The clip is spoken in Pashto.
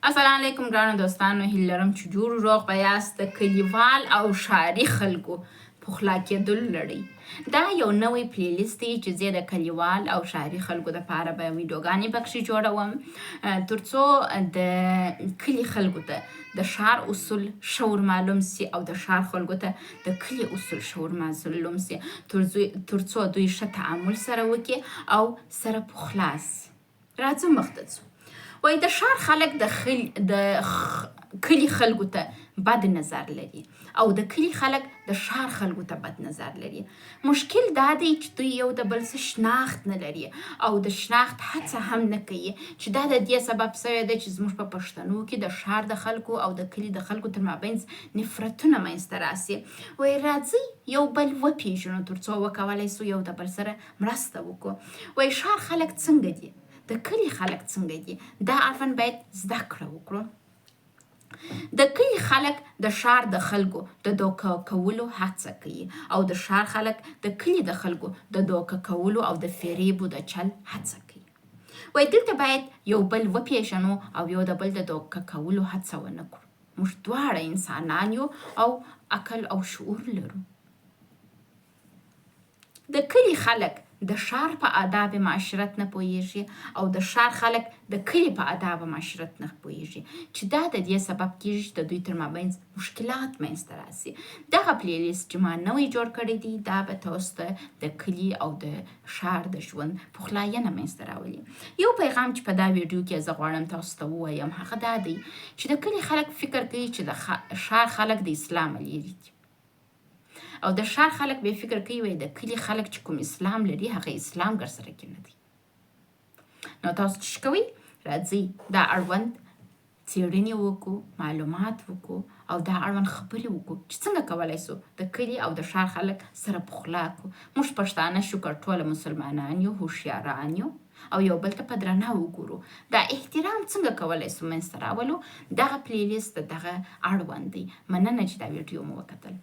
السلام علیکم ګرانو دوستانو، هیله لرم چې جوړ روغ به یاست. د کلیوال او ښاري خلکو پخلا کېدل لړۍ دا یو نوی پلیلیست دی چې زه د کلیوال او ښاري خلکو دپاره به ویډیوګانې پکښې جوړوم تر څو د کلي خلکو ته د ښار اصول ښه ور معلوم سي او د ښار خلکو ته د کلي اصول ښه ور معلوم سي تر څو دوی ښه تعامل سره وکړي او سره پخلا سي. راځو مخته ځو. وایي د ښار خلک د کلي خلکو ته بد نظر لري او د کلي خلک د ښار خلکو ته بد نظر لري. مشکل دا دی چې دوی یو د بل څه شناخت نه لري او د شناخت هڅه هم نه کوي، چې دا د دې سبب سوی دی چې زموږ په پښتنو کې د ښار د خلکو او د کلي د خلکو تر مابینځ نفرتونه منځته راسي. وایي راځئ یو بل وپېژنو تر څو وکولی سو یو د بل سره مرسته وکړو. وایي ښار خلک څنګه دي، د کلي خلک څنګه دي، دا اړوند باید زده کړه وکړو. د کلي خلک د ښار د خلکو د دوکه کولو هڅه کوي او د ښار خلک د کلي د خلکو د دوکه کولو او د فریبو د چل هڅه کوي. وایي دلته باید یو بل وپېژنو او یو د بل د دوکه کولو هڅه ونه کړو. موږ دواړه انسانان یو او عقل او شعور لرو. د کلي خلک د ښار په آداب معاشرت نه پوهیږي او د ښار خلک د کلي په آداب معاشرت نه پوهیږي، چې دا د دې سبب کیږي چې د دوی تر مابینځ مشکلات منځته راسي. دغه پلیلیست چې ما نوی جوړ کړی دی دا به تاسو ته د کلي او د ښار د ژوند پخلاینه منځته راولي. یو پیغام چې په دا ویډیو کې زه غواړم تاسو ته ووایم هغه دا دی چې د کلي خلک فکر کوي چې د ښار خلک د اسلام لري او د ښار خلک به فکر کوي وایي د کلي خلک چې کوم اسلام لري هغه اسلام ګرسره کې نه دی. نو تاسو څه کوئ؟ راځئ دا اړوند څېړنې وکړو، معلومات وکړو او دا اړوند خبرې وکړو چې څنګه کولی سو د کلي او د ښار خلک سره پخلا کړو. موږ پښتانه شکر ټوله مسلمانان یو، هوښیاران یو او یو بل ته په درنه وګورو. دا احترام څنګه کولی سو منځته راولو؟ دغه پلیلیست د دغه اړوند دی. مننه چې دا ویډیو مو وکتل.